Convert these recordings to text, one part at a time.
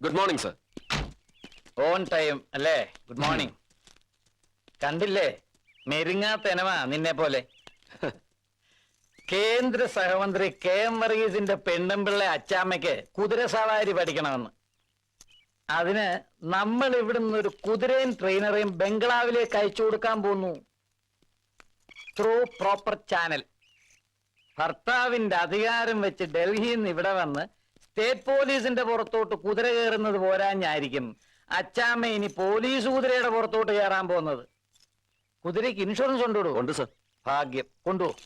Good morning sir. On time അല്ലേ? Good morning. കണ്ടില്ലേ, മെരുങ്ങാത്ത എനവാ നിന്നെ പോലെ. കേന്ദ്ര സഹമന്ത്രി KM വർഗീസിന്റെ പെണ്ണുമ്പിള്ള അച്ചാമ്മയ്ക്ക് കുതിര സവാരി പഠിക്കണമെന്ന്. അതിന് നമ്മൾ ഇവിടുന്ന് ഒരു കുതിരയും ട്രെയിനറെയും ബംഗ്ലാവിലേക്ക് അയച്ചു കൊടുക്കാൻ പോകുന്നു. Through proper channel. ഭർത്താവിന്റെ അധികാരം വെച്ച് ഡൽഹിയിൽ നിന്ന് ഇവിടെ വന്ന് സ്റ്റേറ്റ് പോലീസിന്റെ പുറത്തോട്ട് കുതിര കയറുന്നത് പോരാഞ്ഞായിരിക്കും അച്ചാമ്മ ഇനി പോലീസ് കുതിരയുടെ പുറത്തോട്ട് കയറാൻ പോകുന്നത്. കുതിരയ്ക്ക് ഇൻഷുറൻസ് കൊണ്ടുവിടൂ. ഉണ്ട് സർ. ഭാഗ്യം, കൊണ്ടുപോകും.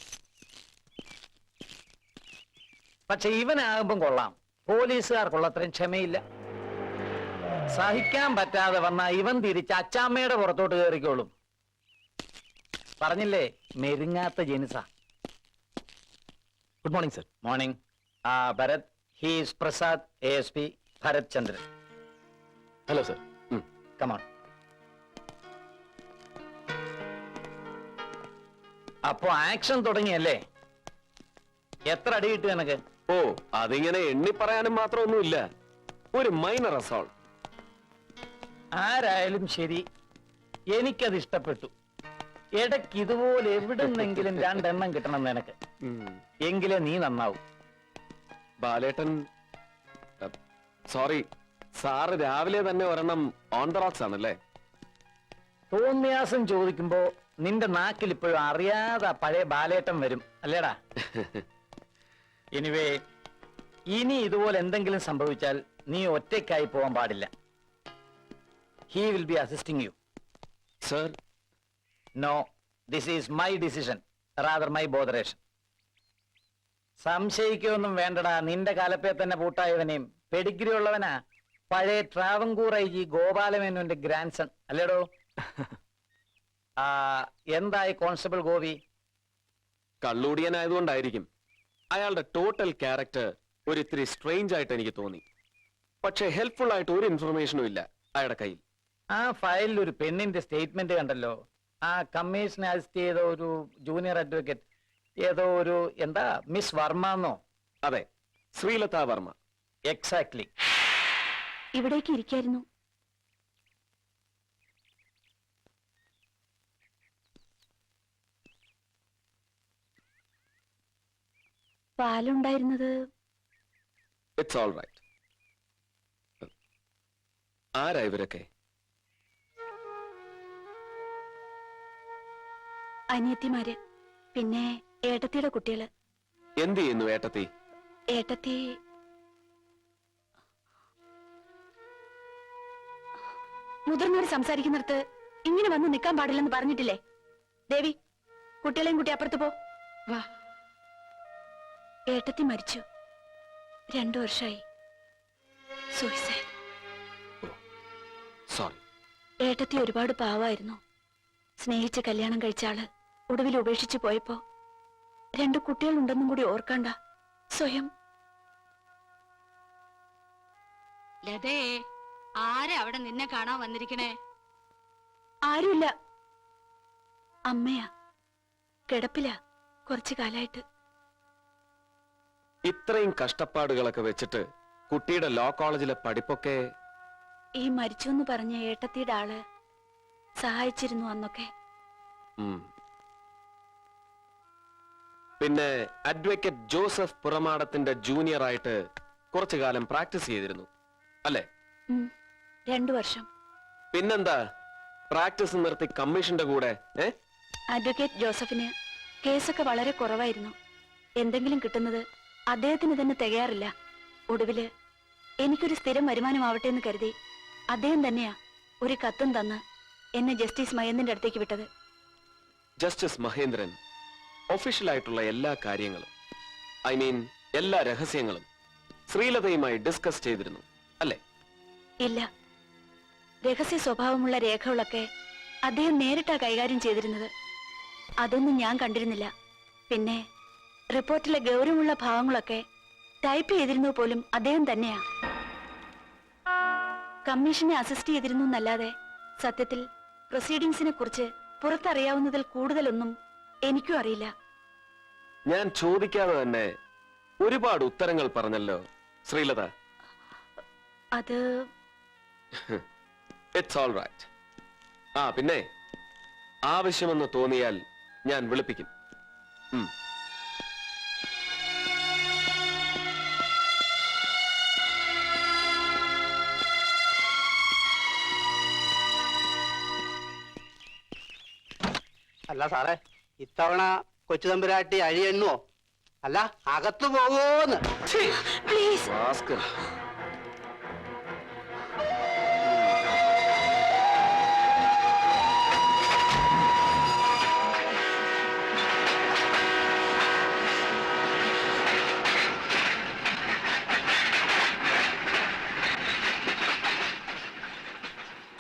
പക്ഷെ ഇവനാകുമ്പം കൊള്ളാം, പോലീസുകാർക്കുള്ള അത്രയും ക്ഷമയില്ല. സഹിക്കാൻ പറ്റാതെ വന്ന ഇവൻ തിരിച്ച് അച്ചാമ്മയുടെ പുറത്തോട്ട് കയറിക്കോളും. പറഞ്ഞില്ലേ, മെരുങ്ങാത്ത ജനിസ. Good morning sir. Morning. Bharath, he's Prasad, ASP Bharath Chandran. Hello sir. Come on. അപ്പൊ ആക്ഷൻ തുടങ്ങിയല്ലേ? എത്ര അടി കിട്ടും എനക്ക്? ഓ, അതിങ്ങനെ എണ്ണി പറയാനും മാത്രമൊന്നുമില്ല. ഒരു മൈനർ അസോൾട്ട്. ആരായാലും ശരി, എനിക്കത് ഇഷ്ടപ്പെട്ടു. ഇടയ്ക്ക് ഇതുപോലെ എവിടുന്നെങ്കിലും 2 എണ്ണം കിട്ടണം നിനക്ക്. എങ്കിലേ നീ നന്നാവും. ബാലേട്ടൻ, സോറി സാറ് രാവിലെ തന്നെ ഒരെണ്ണം ഓൺ ദ റോക്സ് ആണല്ലേ? തോന്നിയാസം ചോദിക്കുമ്പോ നിന്റെ നാക്കിൽ ഇപ്പോഴും അറിയാതെ പഴയ ബാലേട്ടൻ വരും അല്ലേടാ? എനിവേ, ഇനി ഇതുപോലെ എന്തെങ്കിലും സംഭവിച്ചാൽ നീ ഒറ്റയ്ക്കായി പോകാൻ പാടില്ല. He will be assisting you. Sir, no, this is my decision, rather my botheration. സംശയിക്കൊന്നും വേണ്ടടാ. നിന്റെ കാലപ്പേ തന്നെ പൂട്ടായവനെയും പെഡിഗ്രി ഉള്ളവനാ. പഴയ ട്രാവൻകൂർ IG ഗോപാലമേനോന്റെ ഗ്രാൻഡ് സൺ അല്ലേടോ? എന്തായി കോൺസ്റ്റബിൾ ഗോപി? കള്ളൂടിയനായതുകൊണ്ടായിരിക്കും അയാളുടെ ടോട്ടൽ ക്യാരക്ടർ ഒരു ഇത്തിരി സ്ട്രേഞ്ച് ആയിട്ട് എനിക്ക് തോന്നി. പക്ഷെ ഹെൽപ്ഫുൾ ആയിട്ട് ഒരു ഇൻഫർമേഷനും ഇല്ല അയാളുടെ കയ്യിൽ. ആ ഫയലിൽ ഒരു പെണ്ണിന്റെ സ്റ്റേറ്റ്മെന്റ് കണ്ടല്ലോ. ആ കമ്മീഷൻ അസിസ്റ്റ് ചെയ്ത ഒരു ജൂനിയർ അഡ്വക്കേറ്റ്, ഏതോ ഒരു എന്താ മിസ് വർമ്മ എന്നോ? അതെ, ശ്രീലത വർമ്മ. എക്സാക്ട്ലി. ഇവിടേക്ക് ഇരിക്കായിരുന്നു. പാലുണ്ടായിരുന്നത്? It's all right. ആരാ ഇവരൊക്കെ? അനിയത്തിമാര്, പിന്നെ ഏട്ടത്തിയുടെ കുട്ടികള്. എന്ത് ചെയ്യുന്നു ഏട്ടത്തി? ഏട്ടത്തി മുതിർന്നവർ സംസാരിക്കുന്നിടത്ത് ഇങ്ങനെ വന്ന് നിൽക്കാൻ പാടില്ലെന്ന് പറഞ്ഞിട്ടില്ലേ? ദേവി, കുട്ടികളെയും കുട്ടി അപ്പുറത്ത് പോ. വാ. ഏട്ടത്തി മരിച്ചു. 2 വർഷമായി. സൂയിസൈഡ്. സോറി. ഏട്ടത്തി ഒരുപാട് പാവായിരുന്നു. സ്നേഹിച്ച് കല്യാണം കഴിച്ച ആള് ഒടുവിൽ ഉപേക്ഷിച്ചു പോയപ്പോ 2 കുട്ടികളുണ്ടെന്നും കൂടി ഓർക്കണ്ട. സ്വയം. ലതേ, ആരാ അവിടെ നിന്നെ കാണാൻ വന്നിരിക്കണേ? ആരുമില്ല. അമ്മയാ. കിടപ്പില കുറച്ചു കാലായിട്ട്. ഇത്രയും കഷ്ടപ്പാടുകളൊക്കെ വെച്ചിട്ട് കുട്ടിയുടെ ലോ കോളേജിലെ പഠിപ്പൊക്കെ? ഈ മരിച്ചു എന്ന് പറഞ്ഞ ഏട്ടത്തിയുടെ ആള് സഹായിച്ചിരുന്നു അന്നൊക്കെ. പിന്നെ അഡ്വക്കേറ്റ് ജോസഫ് പുറമാടത്തിന്റെ ജൂനിയർ ആയിട്ട് കുറച്ചു കാലം പ്രാക്ടീസ് ചെയ്തിരുന്നു അല്ലേ? 2 വർഷം. പിന്നെന്താ പ്രാക്ടീസ് നിർത്തി കമ്മീഷന്റെ കൂടെ? അഡ്വക്കേറ്റ് ജോസഫിന് കേസൊക്കെ വളരെ കുറവായിരുന്നു. എന്തെങ്കിലും കിട്ടുന്നത് അദ്ദേഹത്തിന് തന്നെ തികയാറില്ല. ഒടുവില് എനിക്കൊരു സ്ഥിരം വരുമാനമാവട്ടെ എന്ന് കരുതി അദ്ദേഹം തന്നെയാ ഒരു കത്തും തന്ന് എന്നെ ജസ്റ്റിസ് മഹേന്ദ്രന്റെ അടുത്തേക്ക് വിട്ടത്. ജസ്റ്റിസ് മഹേന്ദ്രൻ ഒഫീഷ്യലായിട്ടുള്ള എല്ലാ കാര്യങ്ങളും, ഐ മീൻ എല്ലാ രഹസ്യങ്ങളും ശ്രീലതയുമായി ഡിസ്കസ് ചെയ്തിരുന്നു അല്ലേ? ഇല്ല. രഹസ്യ സ്വഭാവമുള്ള രേഖകളൊക്കെ അദ്ദേഹം നേരിട്ടാ കൈകാര്യം ചെയ്തിരുന്നത്. അതൊന്നും ഞാൻ കണ്ടിരുന്നില്ല. പിന്നെ റിപ്പോർട്ടിലെ ഗൗരവമുള്ള ഭാവങ്ങളൊക്കെ ടൈപ്പ് ചെയ്തിരുന്നു പോലും അദ്ദേഹം തന്നെയാ. കമ്മീഷനെ അസിസ്റ്റ് ചെയ്തിരുന്നു എന്നല്ലാതെ സത്യത്തിൽ പ്രൊസീഡിങ്സിനെ കുറിച്ച് പുറത്തറിയാവുന്നതിൽ കൂടുതലൊന്നും എനിക്കും അറിയില്ല. ഞാൻ ചോദിക്കാതെ തന്നെ ഒരുപാട് ഉത്തരങ്ങൾ പറഞ്ഞല്ലോ ശ്രീലത. അത് ഇറ്റ്സ് ഓൾ റൈറ്റ്. ആ പിന്നെ ആവശ്യമെന്ന് തോന്നിയാൽ ഞാൻ വിളിപ്പിക്കും. അല്ല സാറേ, ഇത്തവണ കൊച്ചു തമ്പുരാട്ടി അഴിയെണ്ണുവോ? അല്ല, അകത്തു പോവോന്ന്. Please. Rascal.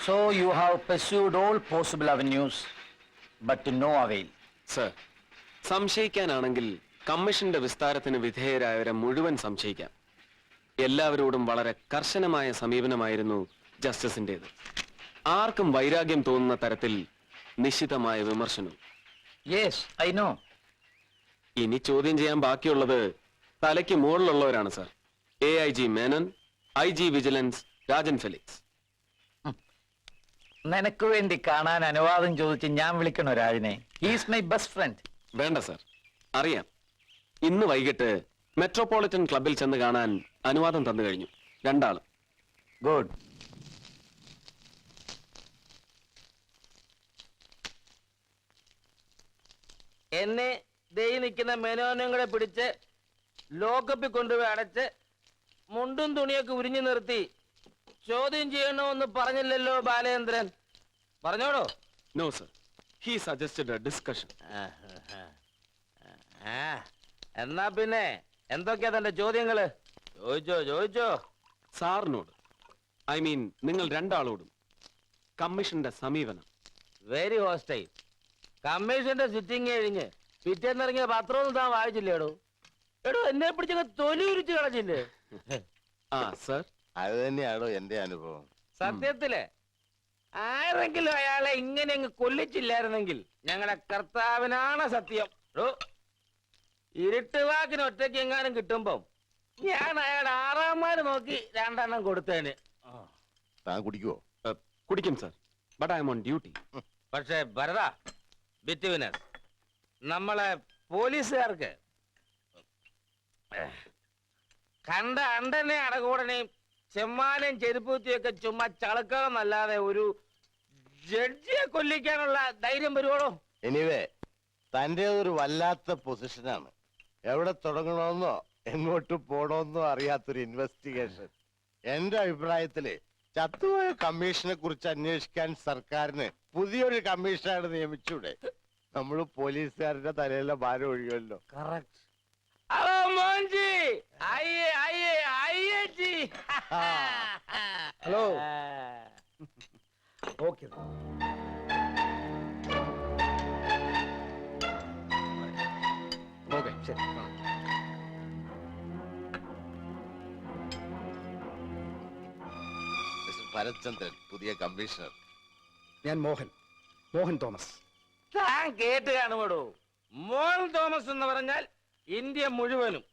So you have pursued all possible avenues, but to no avail. Sir, സംശയിക്കാനാണെങ്കിൽ കമ്മീഷന്റെ വിസ്താരത്തിന് വിധേയരായവരെ മുഴുവൻ സംശയിക്കാം. എല്ലാവരോടും വളരെ കർശനമായ സമീപനമായിരുന്നു ജസ്റ്റിസിന്റേത്. ആർക്കും വൈരാഗ്യം തോന്നുന്ന തരത്തിൽ നിശ്ചിതമായ വിമർശനം. Yes, I know. ഇനി ചോദ്യം ചെയ്യാൻ ബാക്കിയുള്ളത് തലയ്ക്ക് മുകളിലുള്ളവരാണ് sir. AIG Menon, IG vigilance Rajan Felix. നിനക്ക് വേണ്ടി കാണാൻ അനുവാദം ചോദിച്ച് ഞാൻ വിളിക്കണോ രാജിനെ? He's my best friend. വേണ്ട സർ, അറിയാം. ഇന്ന് വൈകിട്ട് മെട്രോപൊളിറ്റൻ ക്ലബിൽ ചെന്ന് കാണാൻ അനുവാദം തന്നു കഴിഞ്ഞു രണ്ടാളും. ഗുഡ്. എന്നെ ദേ നിൽക്കുന്ന മെനോനും കൂടെ പിടിച്ച് ലോക്കപ്പിൽ കൊണ്ടുപോയി അടച്ച് മുണ്ടും തുണിയൊക്കെ ഉരിഞ്ഞു നിർത്തി ചോദ്യം ചെയ്യണമെന്ന് പറഞ്ഞില്ലല്ലോ ബാലേന്ദ്രൻ? പറഞ്ഞോടോ? No sir, he suggested a discussion. എന്നാ പിന്നെ എന്തൊക്കെയാ തന്റെ ചോദ്യങ്ങള്? ചോദിച്ചോ. സാറിനോട്, ഐ മീൻ നിങ്ങൾ രണ്ടാളോടും കമ്മീഷന്റെ സമീപനം. Very hostile. കമ്മീഷന്റെ സിറ്റിംഗ് കഴിഞ്ഞ് പിറ്റേന്നിറങ്ങിയ പത്രമൊന്നും താൻ വായിച്ചില്ലേടോ? എടോ, എന്നെ പിടിച്ചൊക്കെ തൊലി ഉരിച്ചു കളഞ്ഞില്ലേ? ആ സർ, അത് തന്നെയാണോ എന്റെ അനുഭവം. സത്യത്തില് ആരെങ്കിലും അയാളെ ഇങ്ങനെ അങ്ങ് കൊല്ലിച്ചില്ലായിരുന്നെങ്കിൽ ഞങ്ങളുടെ കർത്താവിനാണ് സത്യം. ഇരുട്ടുവാക്കിന് ഒറ്റയ്ക്ക് എങ്ങാനും കിട്ടുമ്പം ഞാൻ അയാളുടെ ആറാമാര് നോക്കി രണ്ടെണ്ണം കൊടുത്തേന്. താൻ കുടിക്കുവോ? കുടിക്കും sir, but I M on duty. പക്ഷേ ഭരത, ബിറ്റ്വീനസ് നമ്മളെ പോലീസുകാർക്ക് കണ്ട അണ്ടനെ അടകൂടനെയും ചെമ്മാനെയും ചെരുപ്പൂത്തിയൊക്കെ ചുമ്മാ ചളക്കണമെന്നല്ലാതെ ഒരു ജഡ്ജിയെ കൊല്ലിക്കാനുള്ള ധൈര്യം വരുവോളോ? എനിവേ, തന്റെ ഒരു വല്ലാത്ത പൊസിഷനാണ്. എവിടെ തുടങ്ങണമെന്നോ എങ്ങോട്ട് പോണോന്നോ അറിയാത്തൊരു ഇൻവെസ്റ്റിഗേഷൻ. എന്റെ അഭിപ്രായത്തില് ചത്തുപോയ കമ്മീഷനെ കുറിച്ച് അന്വേഷിക്കാൻ സർക്കാരിന് പുതിയൊരു കമ്മീഷനാണ് നിയമിച്ചൂടെ? നമ്മള് പോലീസുകാരുടെ തലയിലെ ഭാരം ഒഴിയുമല്ലോ. കറക്റ്റ്. ഹലോ മോൻജി, അയ്യേ ഹലോ. ഓക്കെ. ഓക്കെ, ശരി. മിസ്റ്റർ ഭരത്ചന്ദ്രൻ, പുതിയ കമ്മീഷണർ. ഞാൻ മോഹൻ തോമസ്. താൻ കേട്ട് കാണുമോടോ? മോഹൻ തോമസ് എന്ന് പറഞ്ഞാൽ ഇന്ത്യ മുഴുവനും,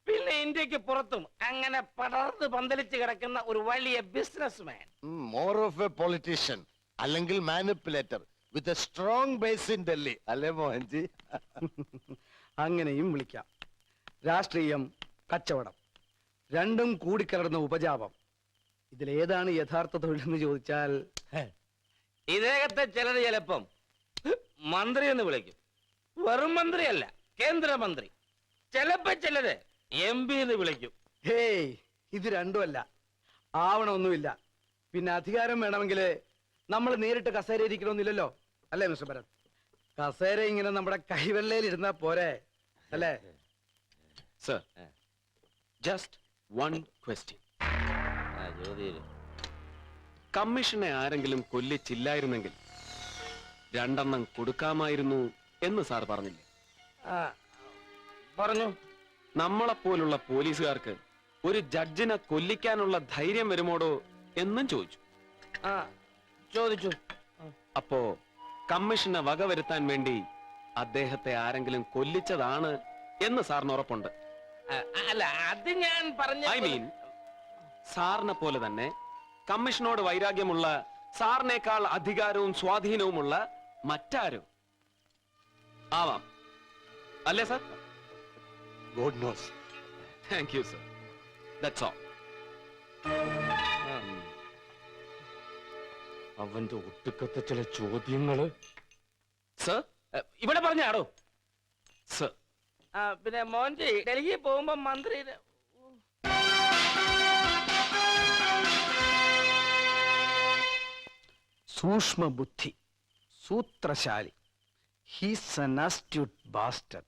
പിന്നെ ഇന്ത്യക്ക് പുറത്തും അങ്ങനെ പടർന്ന് പന്തലിച്ച് കിടക്കുന്ന ഒരു വലിയ businessman. More of a politician, അല്ലെങ്കിൽ manipulator with a strong base in Delhi, അല്ലേ മോഹൻജി? അങ്ങനെയും വിളിക്കാം. രാഷ്ട്രീയം, കച്ചവടം രണ്ടും കൂടിക്കലർന്ന ഉപജാപം. ഇതിലേതാണ് യഥാർത്ഥ തൊഴിലെന്ന് ചോദിച്ചാൽ ഇദ്ദേഹത്തെ ചിലർ ചിലപ്പം മന്ത്രി എന്ന് വിളിക്കും. വെറും മന്ത്രിയല്ല, കേന്ദ്രമന്ത്രി. ചിലപ്പോ ചിലര് MP എന്ന് വിളിക്കും. ഹേയ്, ഇത് രണ്ടുമല്ല, ആവണമൊന്നുമില്ല. പിന്നെ അധികാരം വേണമെങ്കിൽ നമ്മൾ നേരിട്ട് കസേര ഇരിക്കണമെന്നില്ലല്ലോ, അല്ലേ മിസ്റ്റർ ഭരത്? കസേര ഇങ്ങനെ നമ്മുടെ കൈവെള്ളയിൽ ഇരുന്നാ പോരെ, അല്ലേ? Sir, just one question. കമ്മീഷനെ ആരെങ്കിലും കൊല്ലിച്ചില്ലായിരുന്നെങ്കിൽ രണ്ടെണ്ണം കൊടുക്കാമായിരുന്നു എന്ന് സാർ പറഞ്ഞില്ലേ? പറഞ്ഞു. നമ്മളെപ്പോലുള്ള പോലീസുകാർക്ക് ഒരു ജഡ്ജിനെ കൊല്ലിക്കാനുള്ള ധൈര്യം വരുമോടോ എന്നും ചോദിച്ചു. ചോദിച്ചു. അപ്പോ കമ്മീഷനെ വകവരുത്താൻ വേണ്ടി അദ്ദേഹത്തെ ആരെങ്കിലും കൊല്ലിച്ചതാണ് എന്ന് സാറിന് ഉറപ്പുണ്ട്? അല്ല, അത് ഞാൻ പറഞ്ഞ ഐ മീൻ സാറിനെ പോലെ തന്നെ കമ്മീഷനോട് വൈരാഗ്യമുള്ള, സാറിനേക്കാൾ അധികാരവും സ്വാധീനവുമുള്ള മറ്റാരും ആവാം. അല്ലേ sir? God nose. Thank you sir. That's all. അവന്റെ ഒട്ടുക്കത്തെ ചില ചോദ്യങ്ങള് സർ, ഇവിടെ പറഞ്ഞാടോ. സർ. പിന്നെ മോൻജി ഡൽഹി പോകുമ്പോ മന്ത്രി സൂക്ഷ്മ ബുദ്ധി, സൂത്രശാലി. ഹീസ് an astute bastard.